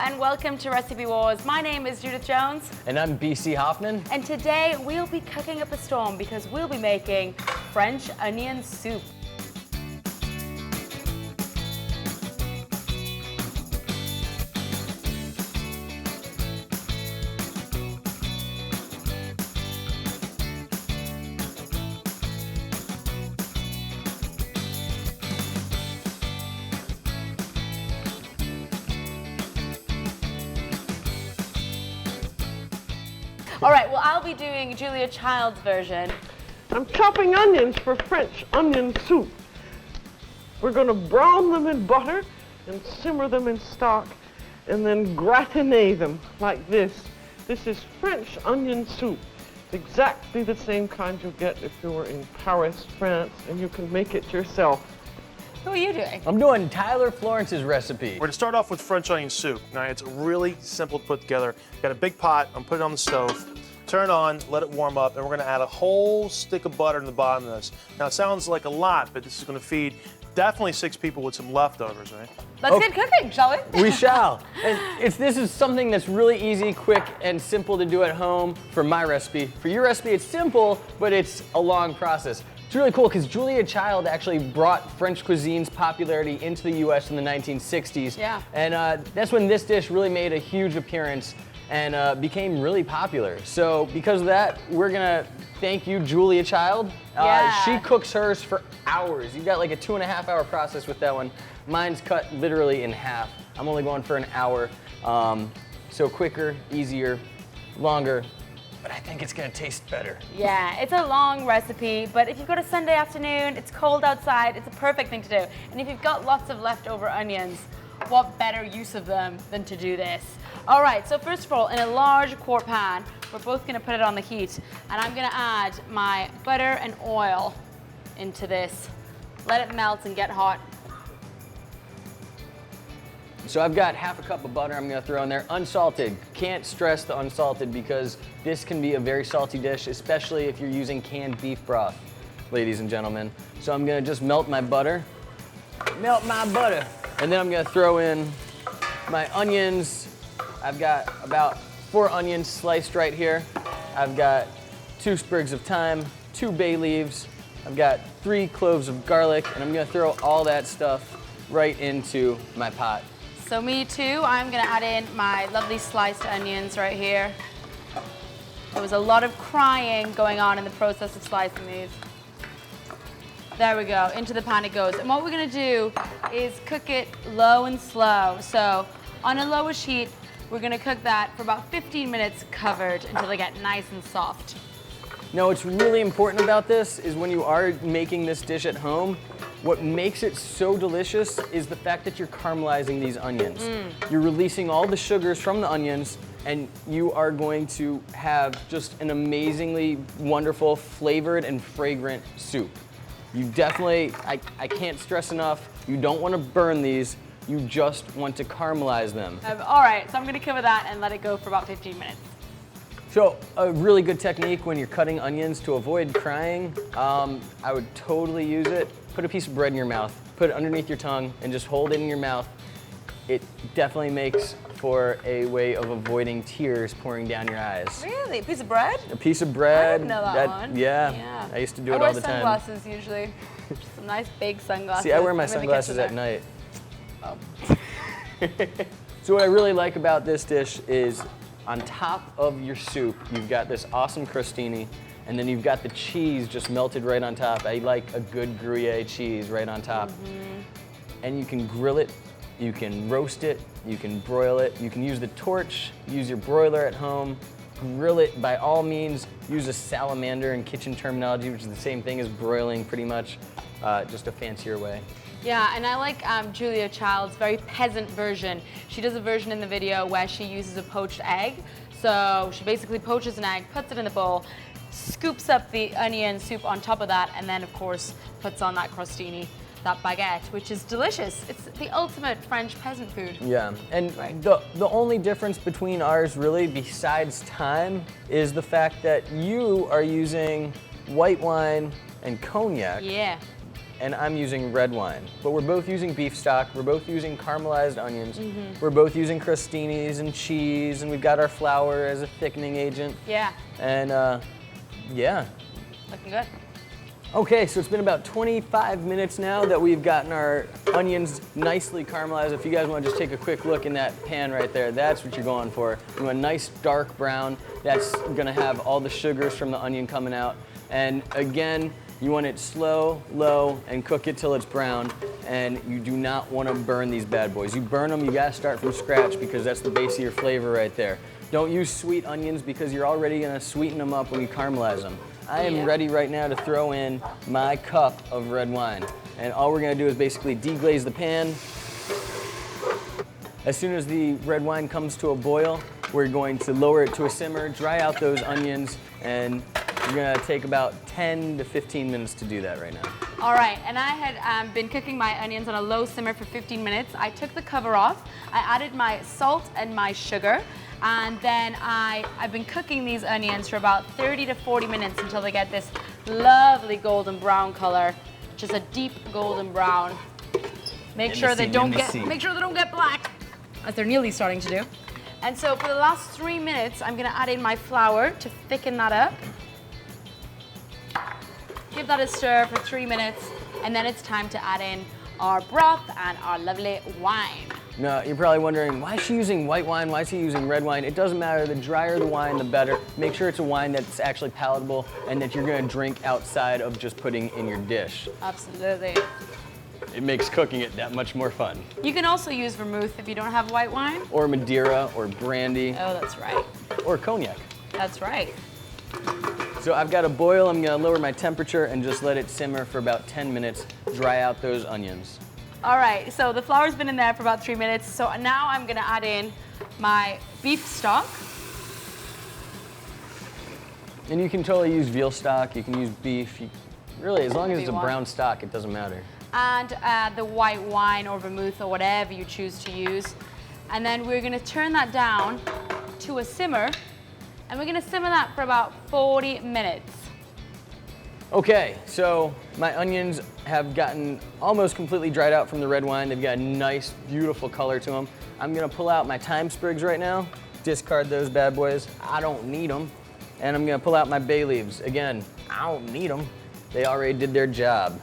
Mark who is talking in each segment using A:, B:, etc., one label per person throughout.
A: and welcome to Recipe Wars. My name is Judith Jones.
B: And I'm BC Hoffman.
A: And today we'll be cooking up a storm because we'll be making French onion soup. All right, well, I'll be doing Julia Child's version.
C: I'm chopping onions for French onion soup. We're going to brown them in butter and simmer them in stock and then gratinate them like this. This is French onion soup. Exactly the same kind you get if you were in Paris, France, and you can make it yourself.
A: Who are you doing?
B: I'm doing Tyler Florence's recipe.
D: We're going to start off with French onion soup. Now, it's really simple to put together. Got a big pot, I'm putting it on the stove, turn it on, let it warm up, and we're going to add a whole stick of butter in the bottom of this. Now, it sounds like a lot, but this is going to feed definitely 6 people with some leftovers, right?
A: Let's get cooking, shall we?
B: We shall. This is something that's really easy, quick, and simple to do at home for my recipe. For your recipe, it's simple, but it's a long process. It's really cool because Julia Child actually brought French cuisine's popularity into the US in the 1960s.
A: Yeah.
B: And that's when this dish really made a huge appearance and became really popular. So because of that, we're gonna thank you, Julia Child.
A: Yeah.
B: She cooks hers for hours. You've got like a 2.5-hour process with that one. Mine's cut literally in half. I'm only going for an hour. So quicker, easier, longer, but I think it's gonna taste better.
A: Yeah, it's a long recipe, but if you've got a Sunday afternoon, it's cold outside, it's a perfect thing to do. And if you've got lots of leftover onions, what better use of them than to do this? All right, so first of all, in a large quart pan, we're both gonna put it on the heat, and I'm gonna add my butter and oil into this. Let it melt and get hot.
B: So I've got half a cup of butter I'm gonna throw in there, unsalted. Can't stress the unsalted because this can be a very salty dish, especially if you're using canned beef broth, ladies and gentlemen. So I'm gonna just melt my butter. Melt my butter. And then I'm gonna throw in my onions. I've got about 4 onions sliced right here. I've got 2 sprigs of thyme, 2 bay leaves. I've got 3 cloves of garlic, and I'm gonna throw all that stuff right into my pot.
A: So me too, I'm gonna add in my lovely sliced onions right here. There was a lot of crying going on in the process of slicing these. There we go, into the pan it goes. And what we're gonna do is cook it low and slow. So on a lowish heat, we're gonna cook that for about 15 minutes covered until they get nice and soft.
B: Now, what's really important about this is when you are making this dish at home, what makes it so delicious is the fact that you're caramelizing these onions. You're releasing all the sugars from the onions, and you are going to have just an amazingly wonderful, flavored and fragrant soup. You definitely, I can't stress enough, you don't want to burn these, you just want to caramelize them.
A: All right, so I'm gonna cover that and let it go for about 15 minutes.
B: So a really good technique when you're cutting onions to avoid crying, I would totally use it. Put a piece of bread in your mouth, put it underneath your tongue, and just hold it in your mouth. It definitely makes for a way of avoiding tears pouring down your eyes.
A: Really? A piece of bread?
B: A piece of bread.
A: I didn't know that one.
B: Yeah, I used to do it
A: I
B: all the
A: wear
B: time.
A: sunglasses usually. Some nice big sunglasses.
B: See, I wear my
A: Maybe get to
B: sunglasses at
A: there.
B: night.
A: Oh.
B: So what I really like about this dish is on top of your soup, you've got this awesome crostini, and then you've got the cheese just melted right on top. I like a good Gruyere cheese right on top. And you can grill it, you can roast it, you can broil it, you can use the torch, use your broiler at home, grill it by all means, use a salamander in kitchen terminology, which is the same thing as broiling pretty much, just a fancier way.
A: Yeah, and I like Julia Child's very peasant version. She does a version in the video where she uses a poached egg. So she basically poaches an egg, puts it in a bowl, scoops up the onion soup on top of that, and then of course puts on that crostini, that baguette, which is delicious. It's the ultimate French peasant food.
B: Yeah, and
A: Right.
B: the only difference between ours really, besides time, is the fact that you are using white wine and cognac.
A: Yeah.
B: and I'm using red wine. But we're both using beef stock, we're both using caramelized onions, we're both using crostinis and cheese, and we've got our flour as a thickening agent.
A: Yeah.
B: And yeah.
A: Looking good.
B: Okay, so it's been about 25 minutes now that we've gotten our onions nicely caramelized. If you guys want to just take a quick look in that pan right there, that's what you're going for. You want a nice dark brown. That's gonna have all the sugars from the onion coming out. And again, you want it slow, low, and cook it till it's brown. And you do not want to burn these bad boys. You burn them, you gotta start from scratch because that's the base of your flavor right there. Don't use sweet onions because you're already gonna sweeten them up when you caramelize them. I am ready right now to throw in my cup of red wine. And all we're gonna do is basically deglaze the pan. As soon as the red wine comes to a boil, we're going to lower it to a simmer, dry out those onions, and we're gonna take about 10 to 15 minutes to do that right now.
A: All right, and I had been cooking my onions on a low simmer for 15 minutes. I took the cover off, I added my salt and my sugar, and then I've been cooking these onions for about 30 to 40 minutes until they get this lovely golden brown color, just a deep golden brown. Make sure they don't get black, as they're nearly starting to do. And so for the last 3 minutes, I'm gonna add in my flour to thicken that up. Give that a stir for 3 minutes, and then it's time to add in our broth and our lovely wine.
B: Now, you're probably wondering, why is she using white wine? Why is he using red wine? It doesn't matter. The drier the wine, the better. Make sure it's a wine that's actually palatable and that you're gonna drink outside of just putting in your dish.
A: Absolutely.
B: It makes cooking it that much more fun.
A: You can also use vermouth if you don't have white wine.
B: Or Madeira, or brandy.
A: Oh, that's right.
B: Or cognac.
A: That's right.
B: So I've got a boil. I'm gonna lower my temperature and just let it simmer for about 10 minutes, dry out those onions.
A: All right, so the flour's been in there for about 3 minutes. So now I'm gonna add in my beef stock.
B: And you can totally use veal stock, you can use beef. Really, as long as it's a brown stock, it doesn't matter.
A: And the white wine or vermouth or whatever you choose to use. And then we're gonna turn that down to a simmer, and we're gonna simmer that for about 40 minutes.
B: Okay, so my onions have gotten almost completely dried out from the red wine. They've got a nice, beautiful color to them. I'm gonna pull out my thyme sprigs right now, discard those bad boys. I don't need them. And I'm gonna pull out my bay leaves. Again, I don't need them. They already did their job.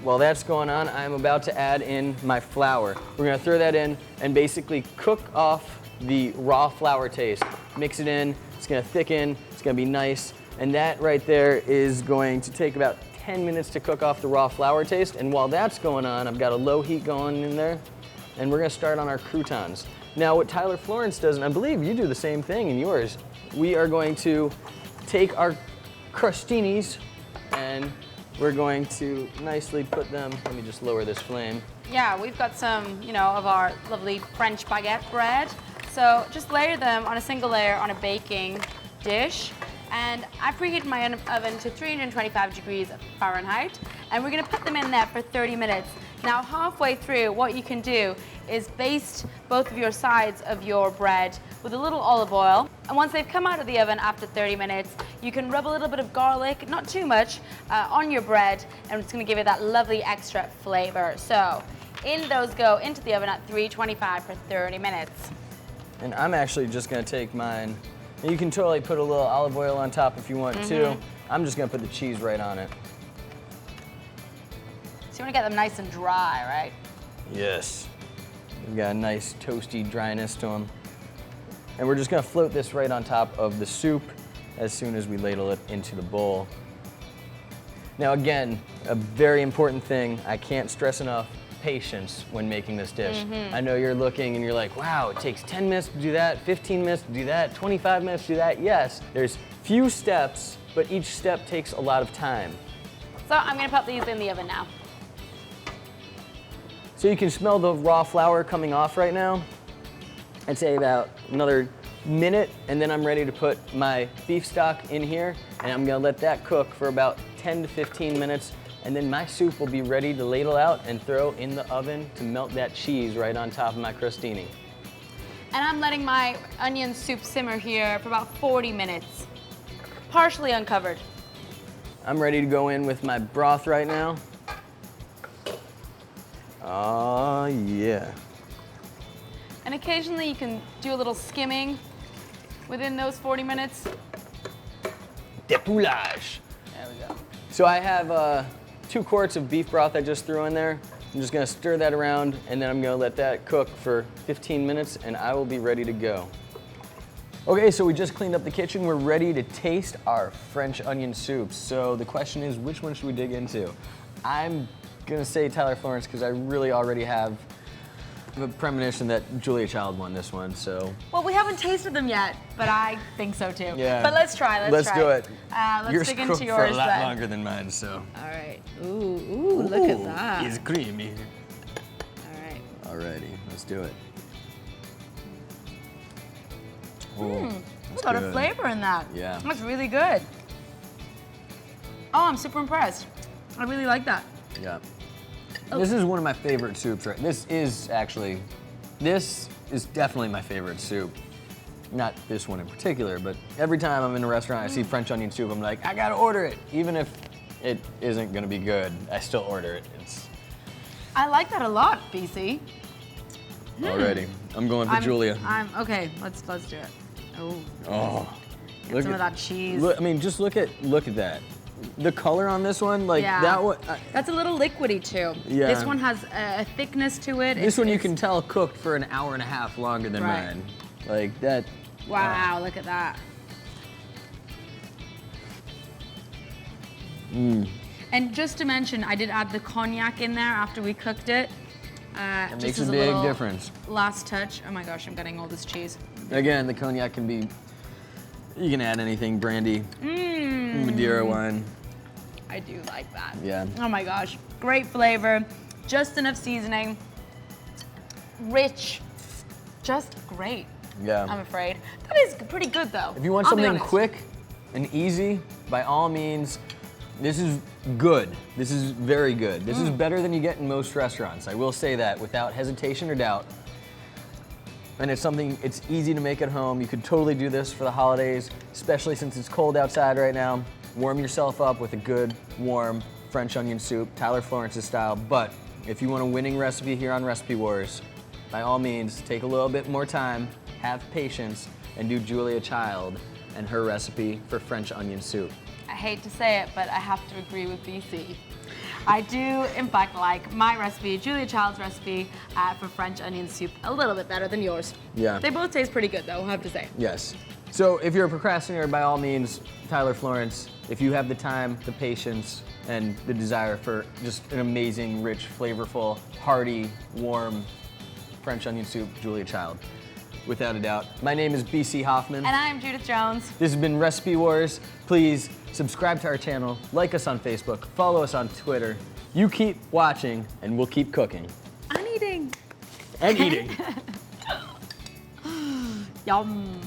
B: While that's going on, I'm about to add in my flour. We're gonna throw that in and basically cook off the raw flour taste. Mix it in, it's gonna thicken, it's gonna be nice. And that right there is going to take about 10 minutes to cook off the raw flour taste. And while that's going on, I've got a low heat going in there, and we're gonna start on our croutons. Now what Tyler Florence does, and I believe you do the same thing in yours, we are going to take our crostinis and we're going to nicely put them, let me just lower this flame.
A: Yeah, we've got some, of our lovely French baguette bread. So just layer them on a single layer on a baking dish. And I preheated my oven to 325 degrees Fahrenheit, and we're gonna put them in there for 30 minutes. Now, halfway through, what you can do is baste both of your sides of your bread with a little olive oil. And once they've come out of the oven after 30 minutes, you can rub a little bit of garlic, not too much, on your bread, and it's gonna give it that lovely extra flavor. So, in those go into the oven at 325 for 30 minutes.
B: And I'm actually just gonna take mine. And you can totally put a little olive oil on top if you want to. I'm just gonna put the cheese right on it.
A: So you wanna get them nice and dry, right?
B: Yes. We've got a nice toasty dryness to them. And we're just gonna float this right on top of the soup as soon as we ladle it into the bowl. Now again, a very important thing, I can't stress enough, patience when making this dish. I know you're looking and you're like, wow, it takes 10 minutes to do that, 15 minutes to do that, 25 minutes to do that. Yes, there's few steps, but each step takes a lot of time.
A: So I'm gonna pop these in the oven now.
B: So you can smell the raw flour coming off right now. I'd say about another minute, and then I'm ready to put my beef stock in here, and I'm gonna let that cook for about 10 to 15 minutes. And then my soup will be ready to ladle out and throw in the oven to melt that cheese right on top of my crostini.
A: And I'm letting my onion soup simmer here for about 40 minutes, partially uncovered.
B: I'm ready to go in with my broth right now. Oh, yeah.
A: And occasionally you can do a little skimming within those 40 minutes.
B: Dépoulage.
A: There we go.
B: So I have 2 quarts of beef broth I just threw in there. I'm just gonna stir that around and then I'm gonna let that cook for 15 minutes and I will be ready to go. Okay, so we just cleaned up the kitchen. We're ready to taste our French onion soup. So the question is, which one should we dig into? I'm gonna say Tyler Florence because I really already have a premonition that Julia Child won this one, so.
A: Well, we haven't tasted them yet, but I think so too.
B: Yeah.
A: But let's try,
B: Let's
A: try.
B: do it.
A: Let's dig into
B: cooked
A: yours
B: for a lot
A: then.
B: longer than mine, so.
A: All right. Ooh, look at that.
B: It's creamy.
A: All right.
B: Alrighty, let's do it.
A: There's a lot of flavor in that.
B: Yeah.
A: That's really good. Oh, I'm super impressed. I really like that.
B: Yeah. This is one of my favorite soups, right? This is definitely my favorite soup. Not this one in particular, but every time I'm in a restaurant, I see French onion soup, I'm like, I gotta order it. Even if it isn't gonna be good, I still order it.
A: I like that a lot, BC.
B: Already. I'm going for Julia.
A: Okay, let's do it. Oh,
B: Oh.
A: get some of that cheese.
B: Look, I mean, just look at that. The color on this one, like
A: Yeah.
B: that one.
A: That's a little liquidy too.
B: Yeah.
A: This one has a thickness to it.
B: This one you can tell cooked for an hour and a half longer than
A: Right.
B: mine. Like that.
A: Wow, look at that. And just to mention, I did add the cognac in there after we cooked it.
B: It
A: Just
B: makes
A: as
B: a
A: little
B: big difference.
A: Last touch. Oh my gosh, I'm getting all this cheese.
B: Again, the cognac can be. You can add anything, brandy, Madeira wine.
A: I do like that.
B: Yeah.
A: Oh my gosh, great flavor, just enough seasoning, rich, just great.
B: Yeah.
A: I'm afraid. That is pretty good though.
B: If you want
A: I'll be
B: something
A: honest.
B: quick and easy, by all means, this is good. This is very good. This is better than you get in most restaurants. I will say that without hesitation or doubt. And it's something, it's easy to make at home. You could totally do this for the holidays, especially since it's cold outside right now. Warm yourself up with a good, warm French onion soup, Tyler Florence's style. But if you want a winning recipe here on Recipe Wars, by all means, take a little bit more time, have patience, and do Julia Child and her recipe for French onion soup.
A: I hate to say it, but I have to agree with BC. I do, in fact, like my recipe, Julia Child's recipe for French onion soup, a little bit better than yours.
B: Yeah.
A: They both taste pretty good, though, I have to say.
B: Yes. So if you're a procrastinator, by all means, Tyler Florence, if you have the time, the patience, and the desire for just an amazing, rich, flavorful, hearty, warm French onion soup, Julia Child. Without a doubt. My name is BC Hoffman.
A: And I'm Judith Jones.
B: This has been Recipe Wars. Please subscribe to our channel, like us on Facebook, follow us on Twitter. You keep watching, and we'll keep cooking.
A: I'm eating.
B: And eating.
A: Yum.